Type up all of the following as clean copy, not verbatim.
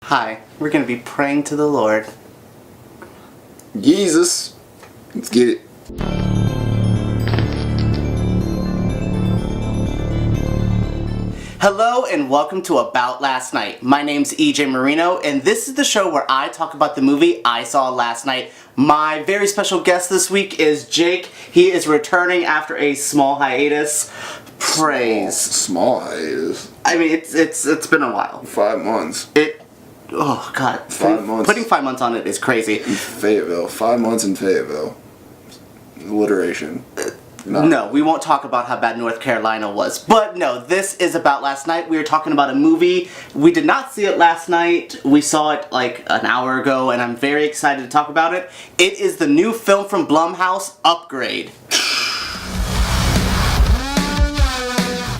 Hi, we're going to be praying to the Lord. Jesus. Let's get it. Hello and welcome to About Last Night. My name's EJ Moreno and this is the show where I talk about the movie I saw last night. My very special guest this week is Jake. He is returning after a small hiatus. Praise. Small hiatus. I mean, it's been a while. 5 months. Oh god. 5 months. Putting 5 months on it is crazy. In Fayetteville. 5 months in Fayetteville. Alliteration. No, we won't talk about how bad North Carolina was. But no, this is About Last Night. We are talking about a movie. We did not see it last night. We saw it like an hour ago, and I'm very excited to talk about it. It is the new film from Blumhouse, Upgrade.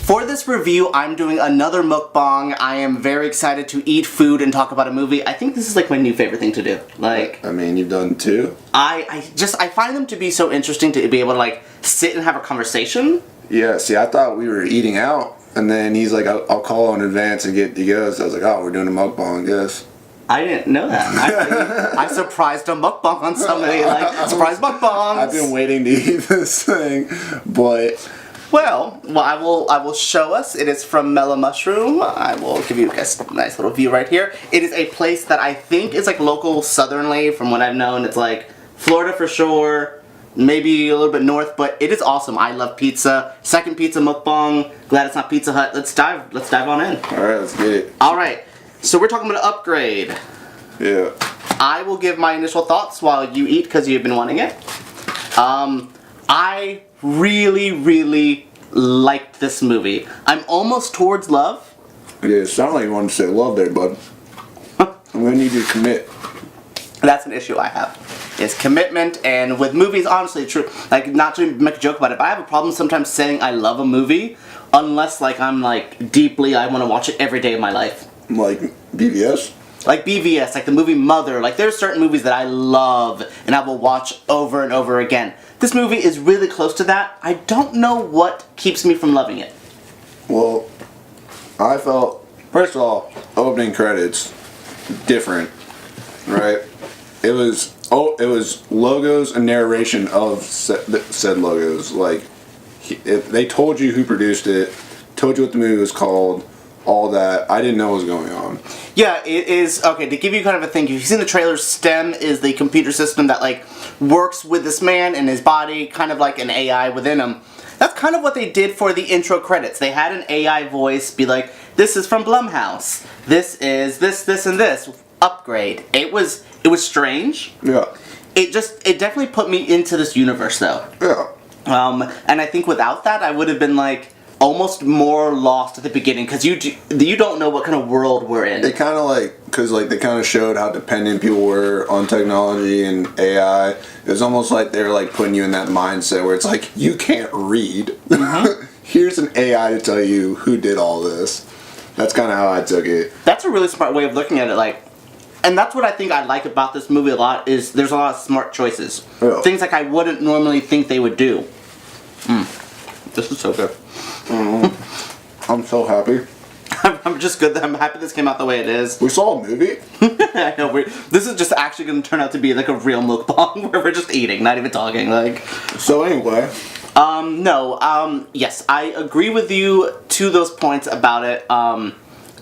For this review, I'm doing another mukbang. I am very excited to eat food and talk about a movie. I think this is like my new favorite thing to do. Like, I mean, you've done 2? I find them to be so interesting to be able to like sit and have a conversation. Yeah, see, I thought we were eating out, and then he's like, I'll call in advance and get you guys. I was like, oh, we're doing a mukbang, I guess. I didn't know that. I surprised a mukbang on somebody. Like, surprise mukbangs. I've been waiting to eat this thing, but... Well, I will show us. It is from Mellow Mushroom. I will give you guys a nice little view right here. It is a place that I think is like local southernly from what I've known. It's like Florida for sure, maybe a little bit north, but it is awesome. I love pizza. Second pizza mukbang. Glad it's not Pizza Hut. Let's dive on in. Alright, let's get it. Alright, so we're talking about an Upgrade. Yeah. I will give my initial thoughts while you eat because you've been wanting it. I really liked this movie. I'm almost towards love. Yeah, it sounded like you wanted to say love there, bud. I'm gonna need you to commit. That's an issue I have. Is commitment, and with movies, honestly, true. Like, not to make a joke about it, but I have a problem sometimes saying I love a movie, unless like I'm like deeply I want to watch it every day of my life. Like BVS? Like BVS, like the movie Mother. Like there's certain movies that I love and I will watch over and over again. This movie is really close to that. I don't know what keeps me from loving it. Well, I felt, first of all, opening credits, different, right? It was logos and narration of said logos. Like, they told you who produced it, told you what the movie was called, all that. I didn't know what was going on. Yeah, it is, okay, to give you kind of a thing, if you've seen the trailer, STEM is the computer system that, like, works with this man and his body, kind of like an AI within him. That's kind of what they did for the intro credits. They had an AI voice be like, this is from Blumhouse. This is this, and this. Upgrade. It was strange. Yeah. It definitely put me into this universe, though. Yeah. And I think without that, I would have been, like, almost more lost at the beginning because you don't know what kind of world we're in. They kind of they kind of showed how dependent people were on technology and AI. It was almost like they were like putting you in that mindset where it's like, you can't read. Mm-hmm. Here's an AI to tell you who did all this. That's kind of how I took it. That's a really smart way of looking at it. Like, and that's what I think I like about this movie a lot is there's a lot of smart choices. Yeah. Things like I wouldn't normally think they would do. This is so good. I'm so happy. I'm just good that I'm happy this came out the way it is. We saw a movie? I know, this is just actually going to turn out to be like a real mukbang where we're just eating, not even talking. Like. So anyway. Yes, I agree with you to those points about it.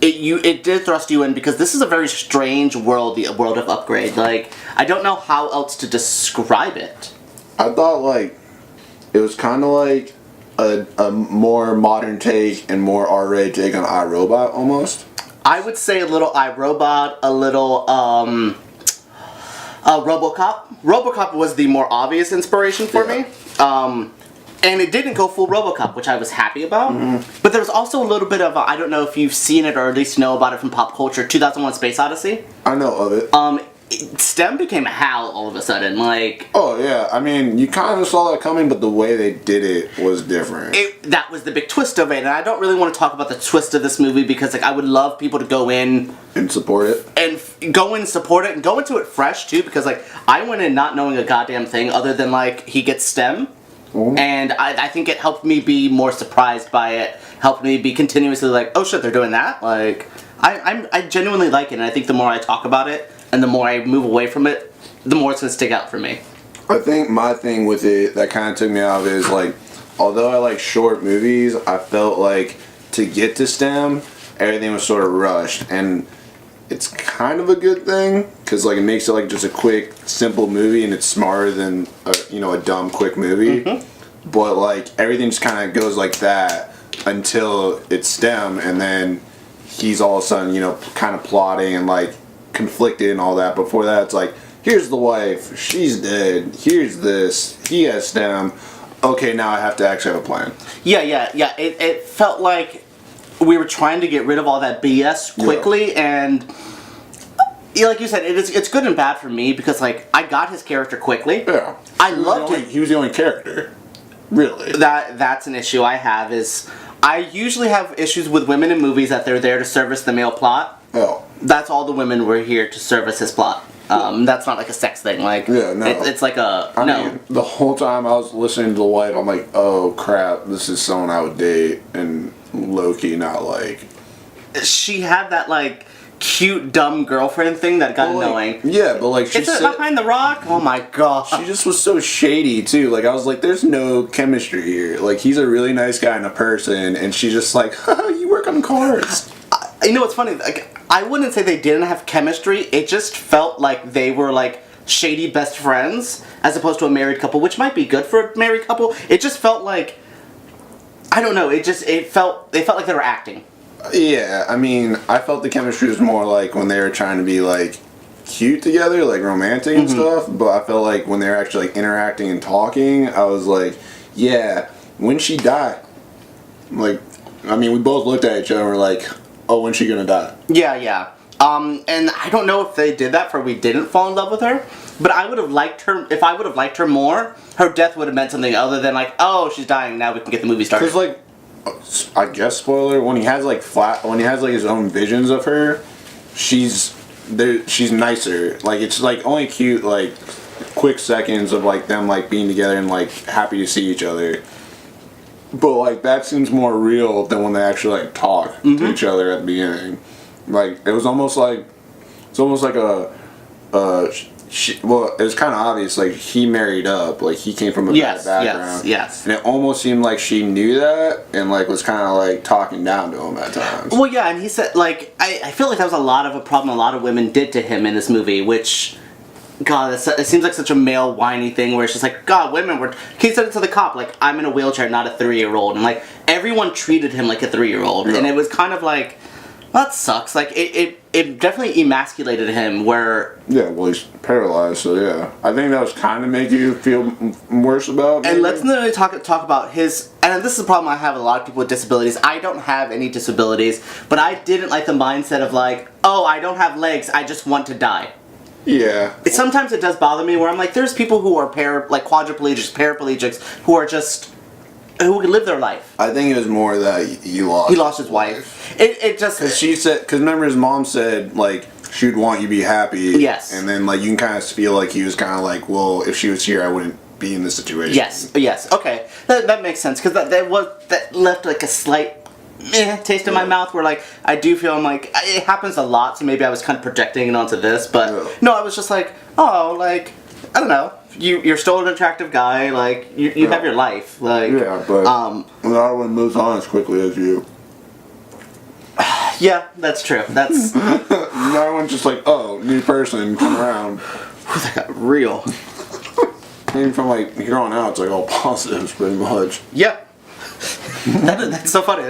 It did thrust you in because this is a very strange world, the world of Upgrade. Like, I don't know how else to describe it. I thought like, it was kind of like a more modern take and more R-rated take on iRobot almost. I would say a little iRobot, a little RoboCop. RoboCop was the more obvious inspiration for me. And it didn't go full RoboCop, which I was happy about. Mm-hmm. But there was also a little bit of, I don't know if you've seen it or at least know about it from pop culture, 2001 Space Odyssey. I know of it. STEM became HAL all of a sudden, like... Oh, yeah. I mean, you kind of saw that coming, but the way they did it was different. That was the big twist of it, and I don't really want to talk about the twist of this movie because, like, I would love people to go in... And support it. And go in, support it, and go into it fresh, too, because, like, I went in not knowing a goddamn thing other than, like, he gets STEM. Mm-hmm. And I think it helped me be more surprised by it, helped me be continuously like, oh shit, they're doing that? Like, I genuinely like it, and I think the more I talk about it and the more I move away from it, the more it's gonna stick out for me. I think my thing with it that kind of took me out of it is like, although I like short movies, I felt like to get to STEM, everything was sort of rushed, and it's kind of a good thing because like it makes it like just a quick, simple movie, and it's smarter than a dumb, quick movie. Mm-hmm. But like everything just kind of goes like that until it's STEM, and then he's all of a sudden kind of plotting and like conflicted and all that. Before that, it's like, here's the wife, she's dead, here's this, he has STEM. Okay, now I have to actually have a plan. Yeah. It felt like we were trying to get rid of all that BS quickly, and like you said, it's good and bad for me because like I got his character quickly. Yeah, I loved it. He was the only character, really. That's an issue I have. Is I usually have issues with women in movies that they're there to service the male plot. Oh, that's all the women were here to service his plot. That's not like a sex thing. Like, yeah, no. It's like I mean, the whole time I was listening to the wife, I'm like, oh crap, this is someone I would date, and Loki not like. She had that like cute dumb girlfriend thing that got annoying. Yeah, but like it's behind the rock. Oh my god. She just was so shady too. Like I was like, there's no chemistry here. Like he's a really nice guy and a person, and she's just like, you work on cars. You know what's funny? Like I wouldn't say they didn't have chemistry. It just felt like they were like shady best friends as opposed to a married couple, which might be good for a married couple. It just felt like I don't know. It felt like they were acting. Yeah, I mean, I felt the chemistry was more like when they were trying to be like cute together, like romantic and stuff. But I felt like when they were actually like interacting and talking, I was like, yeah, when she die? Like, I mean, we both looked at each other and were like, oh, when's she gonna die? Yeah. And I don't know if they did that for we didn't fall in love with her, but I would have liked her. If I would have liked her more, her death would have meant something other than like, oh, she's dying, now we can get the movie started. Because like, I guess spoiler, when he has like his own visions of her, she's nicer. Like it's like only cute like quick seconds of like them like being together and like happy to see each other. But like that seems more real than when they actually like talk to each other at the beginning. Like it was almost like well, it was kind of obvious. Like he married up. Like he came from a bad background. Yes. And it almost seemed like she knew that and like was kind of like talking down to him at times. Well, yeah, and he said like I feel like that was a lot of a problem a lot of women did to him in this movie, which. God, it seems like such a male whiny thing where it's just like, God, women were. He said it to the cop, like, I'm in a wheelchair, not a 3-year-old. And like, everyone treated him like a 3-year-old. Yeah. And it was kind of like, well, that sucks. Like, it definitely emasculated him where. Yeah, well, he's paralyzed, so yeah. I think that was kind of make you feel worse about. And let's literally talk about his. And this is a problem I have with a lot of people with disabilities. I don't have any disabilities, but I didn't like the mindset of like, oh, I don't have legs, I just want to die. Yeah. Sometimes it does bother me where I'm like, there's people who are quadriplegics, paraplegics, who are just, who can live their life. I think it was more that he lost his wife. It just... Because remember his mom said, like, she would want you to be happy. Yes. And then, like, you can kind of feel like he was kind of like, well, if she was here, I wouldn't be in this situation. Yes, okay. That makes sense, because that left, like, a slight... taste in my mouth where like I do feel I'm like it happens a lot, so maybe I was kind of projecting it onto this, but no, I was just like, oh, like I don't know, you're still an attractive guy, like you have your life, like but not everyone moves on as quickly as you. Yeah, that's true. That's not everyone's just like, oh, new person, come around. That got real. Even from like here on out, it's like all positives pretty much. Yep. That's so funny.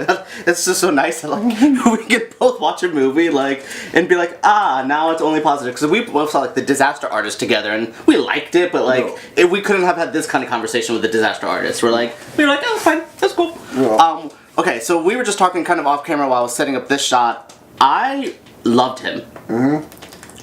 It's just so nice that like we can both watch a movie like and be like, now it's only positive, because we both saw like The Disaster Artist together and we liked it, but like we couldn't have had this kind of conversation with The Disaster Artist. We were like, oh, it's fine, that's cool. Yeah. Okay, so we were just talking kind of off camera while I was setting up this shot. I loved him. Mm-hmm.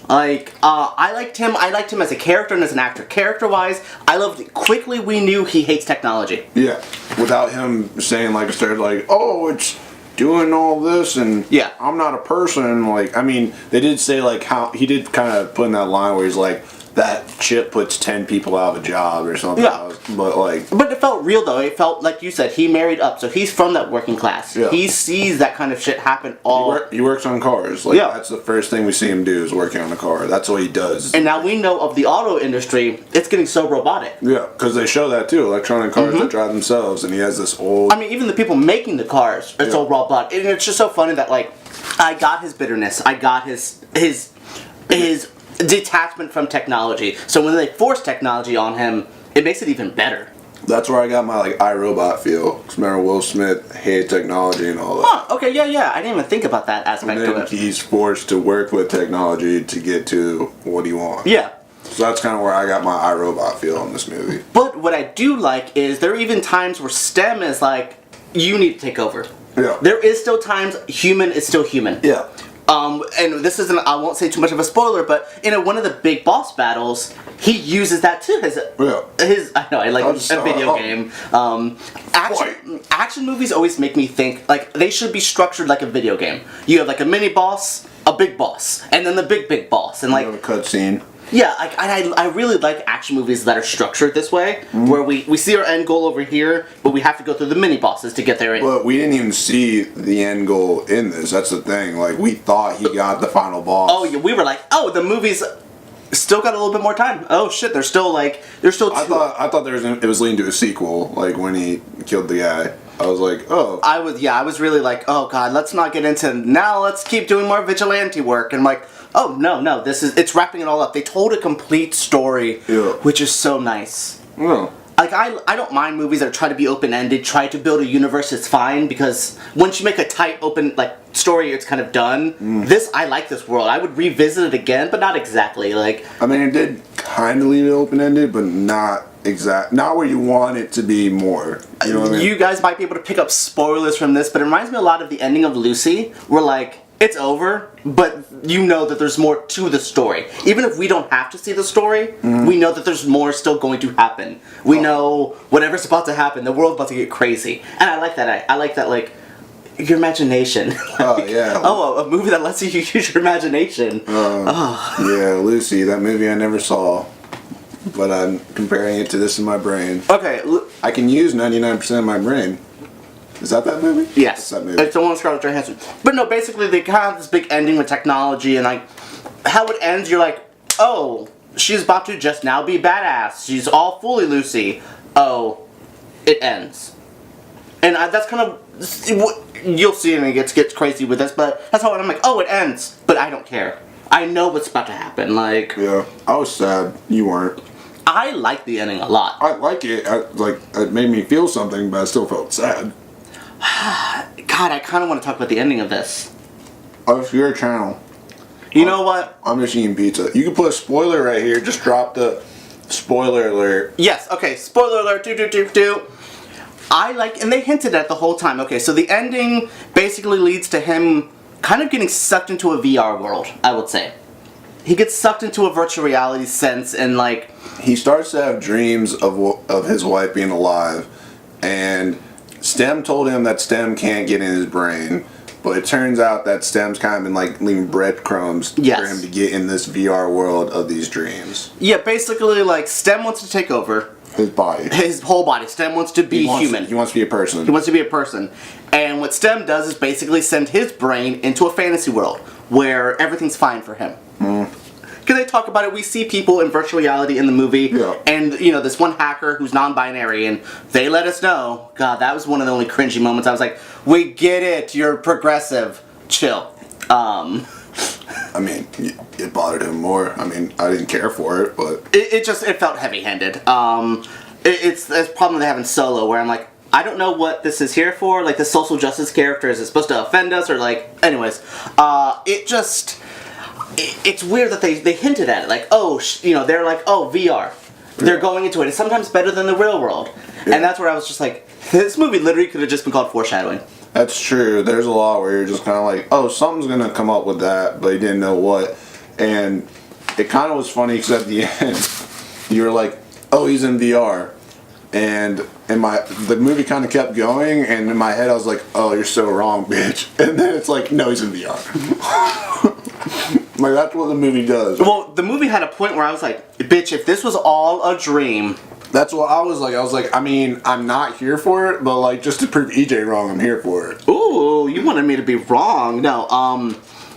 Like, I liked him as a character and as an actor. Character-wise, I loved it. Quickly we knew he hates technology. Yeah. Without him saying, like, started like, oh, it's doing all this, and I'm not a person. Like, I mean, they did say, like, how, he did kind of put in that line where he's like, that chip puts 10 people out of a job or something. Yeah. But like, But it felt real though. It felt like you said, he married up, so he's from that working class. Yeah. He sees that kind of shit happen all. he works on cars. Like, Yeah. that's the first thing we see him do is working on a car. That's what he does. And now we know of the auto industry, it's getting so robotic. Yeah, because they show that too. Electronic cars that drive themselves, and he has this old. I mean, even the people making the cars, it's all robotic. And it's just so funny that like, I got his bitterness. I got his detachment from technology. So when they force technology on him, it makes it even better. That's where I got my like iRobot feel. Because remember Will Smith hated technology and all that. Huh, okay, yeah. I didn't even think about that aspect And of then it. he's forced to work with technology to get to what he wants. Yeah. So that's kind of where I got my iRobot feel in this movie. But what I do like is there are even times where STEM is like, you need to take over. Yeah. There is still times human is still human. Yeah. And this isn't, I won't say too much of a spoiler, but in one of the big boss battles, he uses that too. I know, I like a video game. Action movies always make me think, like, they should be structured like a video game. You have like a mini boss, a big boss, and then the big boss. And like, a cutscene. yeah, I really like action movies that are structured this way, where we see our end goal over here, but we have to go through the mini bosses to get there. But we didn't even see the end goal in this. That's the thing. Like, we thought he got the final boss. Oh yeah, we were like, oh, the movie's still got a little bit more time. Oh shit, there's still two. I thought it was leading to a sequel. Like when he killed the guy, I was like, oh. I was really like, oh god, let's not get into now. Let's keep doing more vigilante work. And I'm like, oh no, it's wrapping it all up. They told a complete story, which is so nice. Yeah. Like I don't mind movies that try to be open-ended, try to build a universe. It's fine because once you make a tight open story, it's kind of done. I like this world. I would revisit it again, but not exactly. Like, I mean, it did kind of leave it open-ended, but not where you want it to be more. You know what I mean? You guys might be able to pick up spoilers from this, but it reminds me a lot of the ending of Lucy, where like, it's over, but you know that there's more to the story. Even if we don't have to see the story, we know that there's more still going to happen. We know whatever's about to happen, the world's about to get crazy. And I like that. I like that, like, your imagination. Oh, yeah. A movie that lets you use your imagination. Yeah, Lucy, that movie I never saw. But I'm comparing it to this in my brain. Okay. I can use 99% of my brain. Is that movie? Yes. What's that movie? It's the one with Scarlett Johansson. But no, basically they kind of have this big ending with technology and like how it ends, you're like, oh, she's about to just now be badass. She's all fully Lucy. Oh, it ends. And that's kind of, you'll see and it gets crazy with this, but that's how I'm like, oh, it ends. But I don't care. I know what's about to happen. Like, yeah, I was sad. You weren't. I like the ending a lot. I like it. It made me feel something, but I still felt sad. God, I kind of want to talk about the ending of this. Oh, it's your channel. You know what? I'm just eating pizza. You can put a spoiler right here. Just drop the spoiler alert. Yes, okay, spoiler alert, do. I like, and they hinted at the whole time. Okay, so the ending basically leads to him kind of getting sucked into a VR world, I would say. He gets sucked into a virtual reality sense and like... He starts to have dreams of his wife being alive, and STEM told him that STEM can't get in his brain, but it turns out that STEM's kind of been like leaving breadcrumbs for him to get in this VR world of these dreams. Yeah, basically like STEM wants to take over. His body. His whole body. STEM wants to be human. He wants to be a person. He wants to be a person. And what STEM does is basically send his brain into a fantasy world where everything's fine for him. Because they talk about it, we see people in virtual reality in the movie, and you know, this one hacker who's non-binary, and they let us know. God, that was one of the only cringy moments. I was like, we get it, you're progressive. Chill. I mean, it bothered him more. I mean, I didn't care for it, but... It felt heavy-handed. It's a problem they have in Solo, where I'm like, I don't know what this is here for. Like, the social justice character, is it supposed to offend us, or like... Anyways, it's weird that they hinted at it, like, oh, you know, they're like, oh, VR. They're going into it. It's sometimes better than the real world. Yeah. And that's where I was just like, this movie literally could have just been called foreshadowing. That's true. There's a lot where you're just kind of like, oh, something's going to come up with that, but you didn't know what. And it kind of was funny because at the end, you were like, oh, he's in VR. And the movie kind of kept going, and in my head I was like, oh, you're so wrong, bitch. And then it's like, no, he's in VR. Like, that's what the movie does. Well, the movie had a point where I was like, bitch, if this was all a dream. That's what I was like, I mean, I'm not here for it, but like, just to prove EJ wrong, I'm here for it. Ooh, you wanted me to be wrong. No,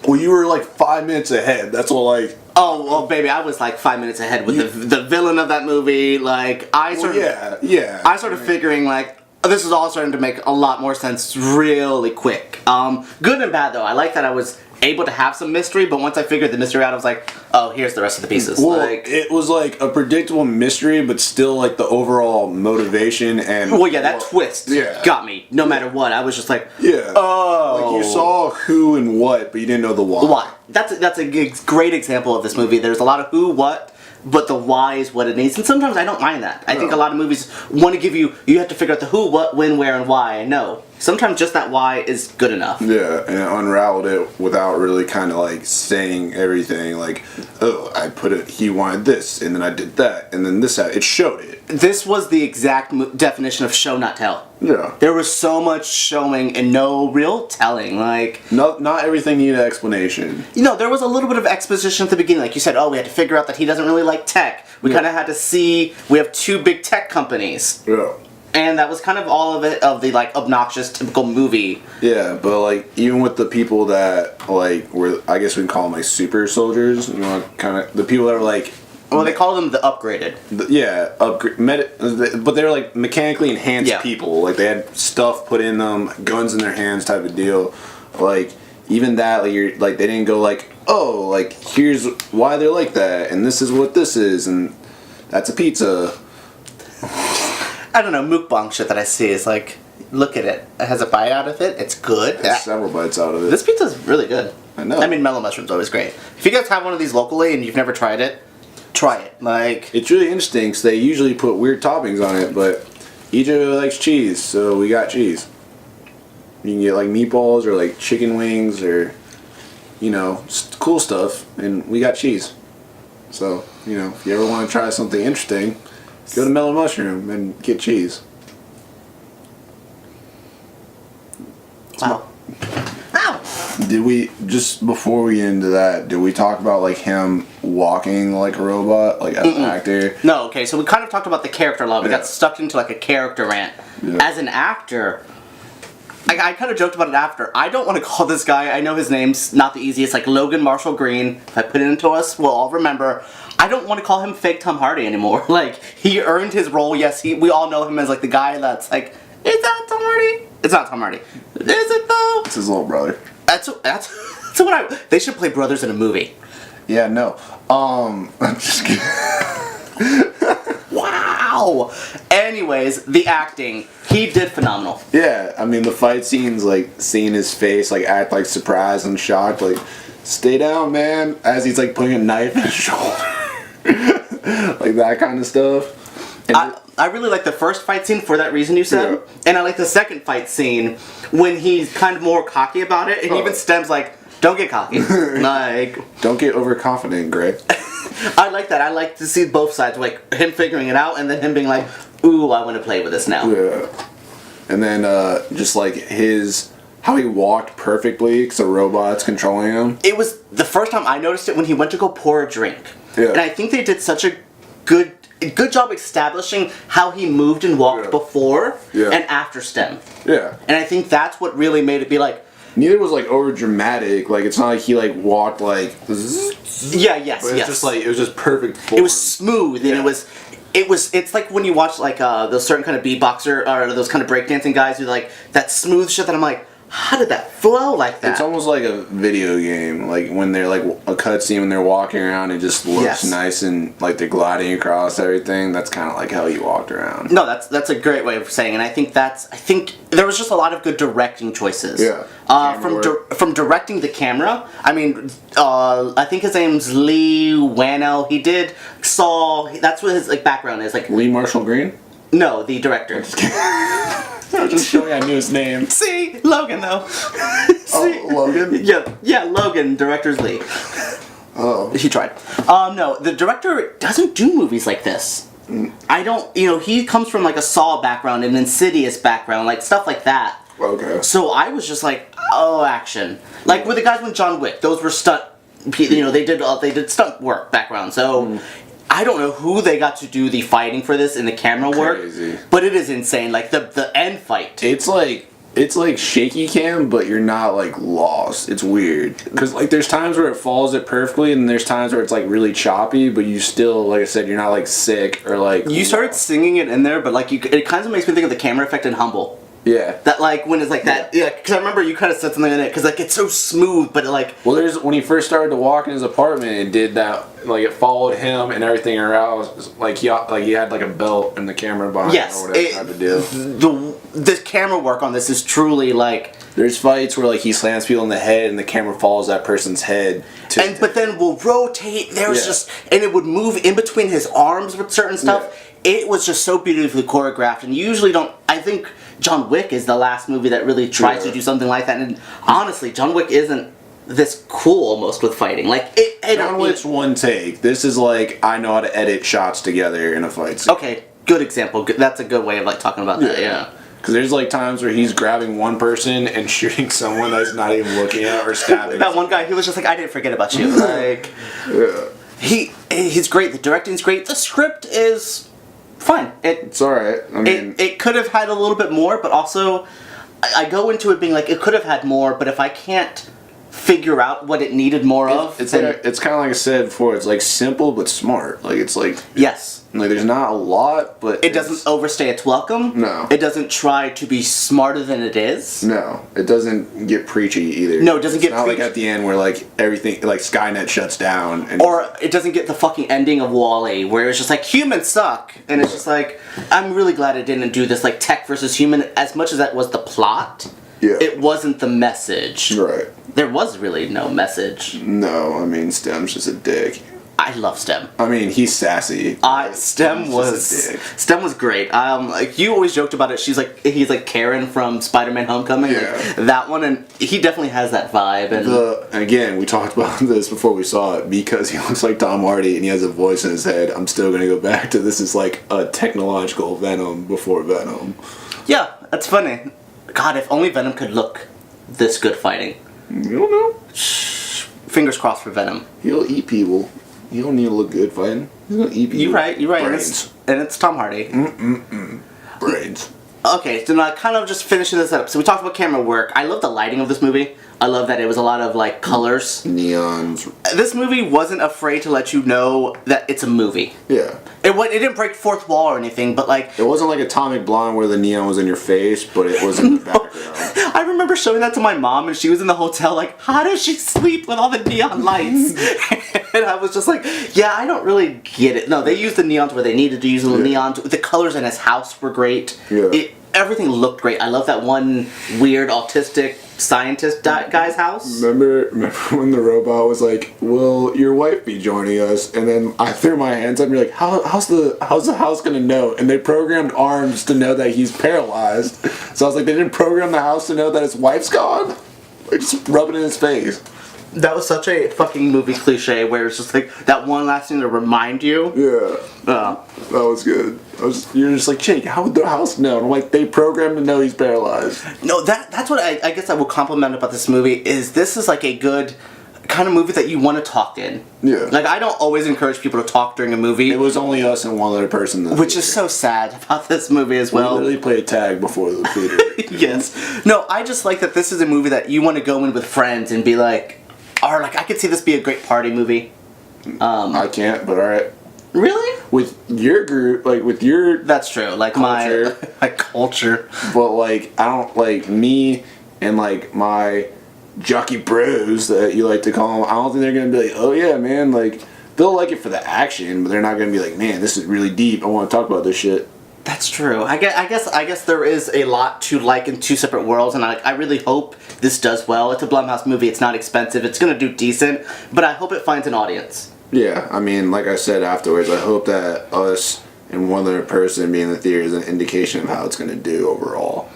Well, you were like 5 minutes ahead. That's what, like... Oh, well, baby, I was like 5 minutes ahead with the villain of that movie. Like, I started figuring, like, this is all starting to make a lot more sense really quick. Good and bad, though. I like that I was able to have some mystery, but once I figured the mystery out, I was like, oh, here's the rest of the pieces. Well, like, it was like a predictable mystery, but still like the overall motivation and... Well, yeah, that twist got me. No matter what, I was just like, oh. Like, you saw who and what, but you didn't know the why. Why? That's a great example of this movie. There's a lot of who, what, but the why is what it needs. And sometimes I don't mind that. I think a lot of movies want to give you have to figure out the who, what, when, where, and why. And no. Sometimes just that why is good enough. Yeah, and it unraveled it without really kind of like saying everything. Like, oh, I put it, he wanted this, and then I did that, and then this, it showed it. This was the exact definition of show, not tell. Yeah. There was so much showing and no real telling. Like, not everything needed an explanation. You know, there was a little bit of exposition at the beginning. Like you said, oh, we had to figure out that he doesn't really like tech. We kind of had to see, we have two big tech companies. Yeah. And that was kind of all of it, of the, like, obnoxious, typical movie. Yeah, but, like, even with the people that, like, were, I guess we can call them, like, super soldiers, you know, kind of, the people that were, like... Well, they call them the upgraded. But they were, like, mechanically enhanced people. Like, they had stuff put in them, guns in their hands type of deal. Like, even that, like, they didn't go, like, oh, like, here's why they're like that, and this is what this is, and that's a pizza. I don't know, mukbang shit that I see is like, look at it. It has a bite out of it. It's good. There's several bites out of it. This pizza's really good. I know. I mean, mellow mushroom's always great. If you guys have one of these locally and you've never tried it, try it. Like, it's really interesting because they usually put weird toppings on it, but EJ really likes cheese, so we got cheese. You can get like meatballs or like chicken wings or, you know, cool stuff, and we got cheese. So, you know, if you ever want to try something interesting, go to Mellow Mushroom and get cheese. wow. Ow! Did we, just before we get into that, did we talk about like him walking like a robot, like as an actor? No, okay, so we kind of talked about the character a lot. We got stuck into like a character rant. Yeah. As an actor, I kind of joked about it after. I don't want to call this guy, I know his name's not the easiest, like Logan Marshall-Green. If I put it into us, we'll all remember. I don't want to call him fake Tom Hardy anymore. Like, he earned his role. Yes, we all know him as like the guy that's like, is that Tom Hardy? It's not Tom Hardy. Is it though? It's his little brother. That's what they should play brothers in a movie. Yeah, no. I'm just kidding. Wow. Anyways, the acting, he did phenomenal. Yeah, I mean the fight scenes, like seeing his face, like act like surprised and shocked, like stay down, man, as he's like putting a knife in his shoulder, like that kind of stuff. And I really like the first fight scene for that reason you said, and I like the second fight scene when he's kind of more cocky about it, and even Stem's like, don't get cocky, like, don't get overconfident, Greg. I like that. I like to see both sides, like him figuring it out and then him being like, ooh, I want to play with this now. Yeah. And then just like how he walked perfectly because the robot's controlling him. It was the first time I noticed it when he went to go pour a drink. Yeah. And I think they did such a good job establishing how he moved and walked before and after Stem. Yeah. And I think that's what really made it be like, neither was like over dramatic. Like it's not like he like walked like. Yes. Just like it was just perfect form. It was smooth and it's like when you watch like those certain kind of beatboxer or those kind of breakdancing guys who like that smooth shit that I'm like, how did that flow like that? It's almost like a video game, like when they're like a cutscene when they're walking around, it just looks nice and like they're gliding across everything. That's kind of like how he walked around. No, that's a great way of saying, and I think there was just a lot of good directing choices. Yeah. From directing the camera. I mean, I think his name's Leigh Whannell. He did Saw. That's what his like background is. Like Logan Marshall-Green. No, the director. I'm just showing I knew his name. See, Logan though. Oh, Logan? Yeah, Logan, director's Leigh. Oh. He tried. No, the director doesn't do movies like this. I don't, he comes from like a Saw background, an Insidious background, like stuff like that. Okay. So I was just like, oh, action. Like with the guys with John Wick, those were stunt they did stunt work background, so. I don't know who they got to do the fighting for this in the camera work, but it is insane. Like the end fight. It's like shaky cam, but you're not like lost. It's weird because like there's times where it follows it perfectly, and there's times where it's like really choppy, but you still, like I said, you're not like sick or like. You started singing it in there, but like it kind of makes me think of the camera effect in Humble. Yeah. That like when it's like that, yeah. Because I remember you kind of said something in it because like it's so smooth, but it, like. Well, there's when he first started to walk in his apartment, it did that. Like it followed him and everything around. Like he had like a belt and the camera behind. Yes. Or whatever type of deal. The camera work on this is truly like. There's fights where like he slams people in the head and the camera follows that person's head. But then we'll rotate. There was just and it would move in between his arms with certain stuff. Yeah. It was just so beautifully choreographed, and you usually don't. I think John Wick is the last movie that really tries to do something like that. And honestly, John Wick isn't this cool almost with fighting. Like John Wick's one take. This is like I know how to edit shots together in a fight scene. Okay, good example. That's a good way of like talking about that. Yeah. Because there's like times where he's grabbing one person and shooting someone that's not even looking at or stabbing. That one guy, he was just like, I didn't forget about you. Like, he's great. The directing's great. The script is fine. It's alright. I mean, it could have had a little bit more, but also I go into it being like, it could have had more, but if I can't figure out what it needed more of, it's kind of like I said before. It's like simple but smart. Like it's like like there's not a lot, but it doesn't overstay its welcome. No, it doesn't try to be smarter than it is. No, it doesn't get preachy either. No, it doesn't get. It's not like at the end where like everything like Skynet shuts down, or it doesn't get the fucking ending of WALL-E where it's just like humans suck, and it's just like I'm really glad it didn't do this like tech versus human as much as that was the plot. Yeah, it wasn't the message. Right. There was really no message. No, I mean Stem's just a dick. I love Stem. I mean he's sassy. Stem was great. Like you always joked about it. He's like Karen from Spider-Man: Homecoming. Yeah. Like, that one, and he definitely has that vibe. And again, we talked about this before we saw it because he looks like Tom Hardy and he has a voice in his head. I'm still gonna go back to this is like a technological Venom before Venom. Yeah, that's funny. God, if only Venom could look this good fighting. You don't know. Fingers crossed for Venom. He'll eat people. You don't need to look good fighting. He's gonna eat people. You're right. Brains. And it's Tom Hardy. Brains. Okay, so now kind of just finishing this up. So we talked about camera work. I love the lighting of this movie. I love that it was a lot of like colors. Neons. This movie wasn't afraid to let you know that it's a movie. Yeah. It didn't break fourth wall or anything, but like... It wasn't like Atomic Blonde where the neon was in your face, but it was in the background. I remember showing that to my mom and she was in the hotel like, how does she sleep with all the neon lights? And I was just like, yeah, I don't really get it. No, they used the neons where they needed to use the neons. The colors in his house were great. Yeah. Everything looked great. I love that one weird autistic scientist guy's house. Remember when the robot was like, "Will your wife be joining us?" And then I threw my hands up and you're like, how's the house gonna know? And they programmed arms to know that he's paralyzed. So I was like, they didn't program the house to know that his wife's gone? Like just rub it in his face. That was such a fucking movie cliche where it's just like that one last thing to remind you. Yeah. That was good. You're just like, Jake, how would the house know? And I'm like, they programmed to know he's paralyzed. No, that's what I guess I will compliment about this movie is this is like a good kind of movie that you want to talk in. Yeah. Like I don't always encourage people to talk during a movie. It was only us and one other person. Which is so sad about this movie as well. We literally played tag before the theater. Yes. No, I just like that this is a movie that you want to go in with friends and be like, or like I could see this be a great party movie. I can't, but alright. Really? With your group, like with your... That's true, like culture. my culture. But like, I don't, like me and like my jockey bros that you like to call them, I don't think they're going to be like, oh yeah, man, like, they'll like it for the action, but they're not going to be like, man, this is really deep, I want to talk about this shit. That's true. I guess there is a lot to like in two separate worlds, and I really hope this does well. It's a Blumhouse movie. It's not expensive. It's gonna do decent, but I hope it finds an audience. Yeah, I mean, like I said afterwards, I hope that us and one other person being in the theater is an indication of how it's gonna do overall.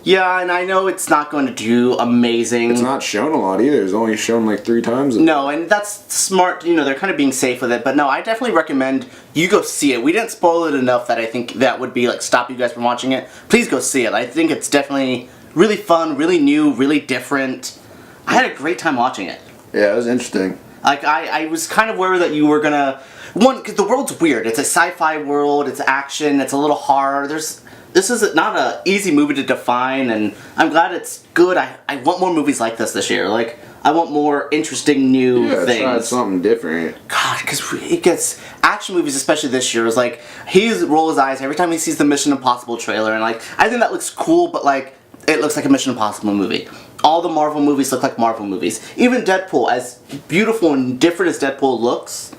Yeah, and I know it's not going to do amazing. It's not shown a lot either. It's only shown like 3 times. No, and that's smart. You know, they're kind of being safe with it. But no, I definitely recommend you go see it. We didn't spoil it enough that I think that would be like stop you guys from watching it. Please go see it. I think it's definitely really fun, really new, really different. I had a great time watching it. Yeah, it was interesting. Like, I was kind of worried that you were gonna... One, because the world's weird. It's a sci-fi world, it's action, it's a little horror. This is not an easy movie to define, and I'm glad it's good. I want more movies like this year. Like, I want more interesting new things. Try something different. God, because it gets... Action movies, especially this year, is like, he rolls his eyes every time he sees the Mission Impossible trailer, and like, I think that looks cool, but like, it looks like a Mission Impossible movie. All the Marvel movies look like Marvel movies. Even Deadpool, as beautiful and different as Deadpool looks,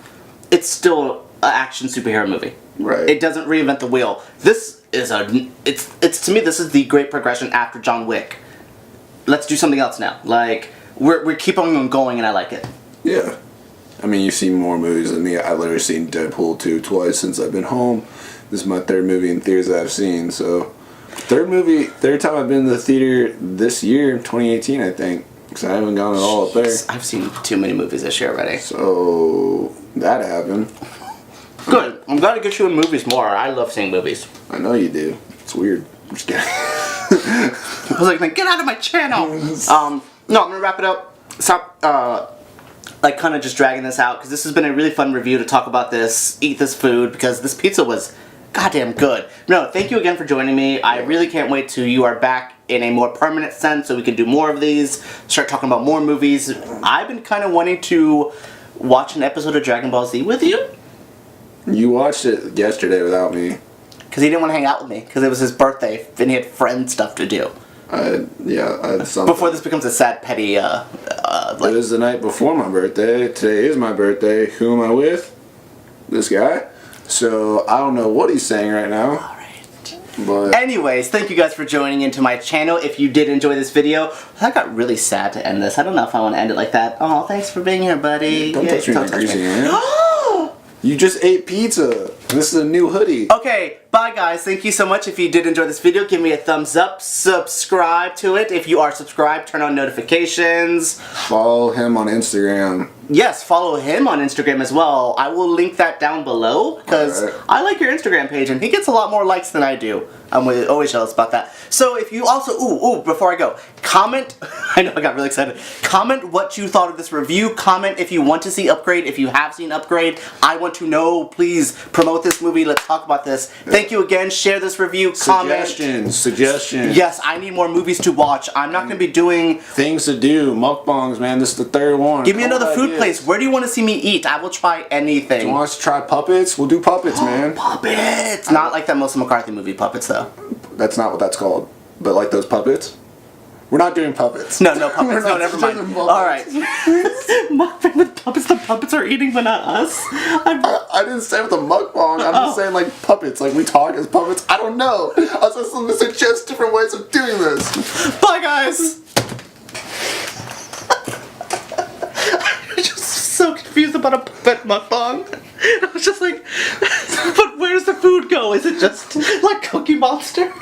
it's still an action superhero movie. Right. It doesn't reinvent the wheel. This is it's to me, this is the great progression after John Wick. Let's do something else now. Like, we keep on going, and I like it. Yeah. I mean, you've seen more movies than me. I've literally seen Deadpool 2 twice since I've been home. This is my third movie in theaters that I've seen, so... Third time I've been to the theater this year, 2018, I think. Because I haven't gone at all up there. I've seen too many movies this year already. So, that happened. Good. I'm glad to get you in movies more. I love seeing movies. I know you do. It's weird. I'm just kidding. I was like, get out of my channel! No, I'm gonna wrap it up. Stop, like, kind of just dragging this out, because this has been a really fun review to talk about this, eat this food, because this pizza was goddamn good. No, thank you again for joining me. I really can't wait till you are back in a more permanent sense so we can do more of these, start talking about more movies. I've been kind of wanting to watch an episode of Dragon Ball Z with you. You watched it yesterday without me. Because he didn't want to hang out with me, because it was his birthday, and he had friend stuff to do. I had something. Before this becomes a sad, petty, It was the night before my birthday. Today is my birthday. Who am I with? This guy. So, I don't know what he's saying right now. Alright. But Anyways, thank you guys for joining into my channel. If you did enjoy this video, I got really sad to end this. I don't know if I want to end it like that. Oh, thanks for being here, buddy. Don't touch me don't like touch greasy me. hand. You just ate pizza. This is a new hoodie. Okay, bye guys. Thank you so much. If you did enjoy this video, give me a thumbs up. Subscribe to it. If you are subscribed, turn on notifications. Follow him on Instagram. Yes, follow him on Instagram as well. I will link that down below because Alright. I like your Instagram page and he gets a lot more likes than I do. I'm always jealous about that. So if you also, before I go, comment, I know I got really excited, comment what you thought of this review, comment if you want to see Upgrade, if you have seen Upgrade, I want to know, please promote this movie, let's talk about this. Thank you again, share this review, comment. Suggestions. Yes, I need more movies to watch. I'm not going to be doing... Things to do. Mukbangs, man. This is the third one. Give me another food place. Where do you want to see me eat? I will try anything. Do you want us to try puppets? We'll do puppets, man. Puppets! Not like that Melissa McCarthy movie, Puppets, though. That's not what that's called. But like those puppets? We're not doing puppets. No puppets. No, never mind. doing puppets. Alright. Mukbang with puppets. The puppets are eating, but not us. I didn't say with a mukbang. I'm just saying like puppets. Like we talk as puppets. I don't know. I was just going to suggest different ways of doing this. Bye, guys! I'm just so confused about a puppet mukbang. I was just like, but where's the food go? Is it just like Cookie Monster?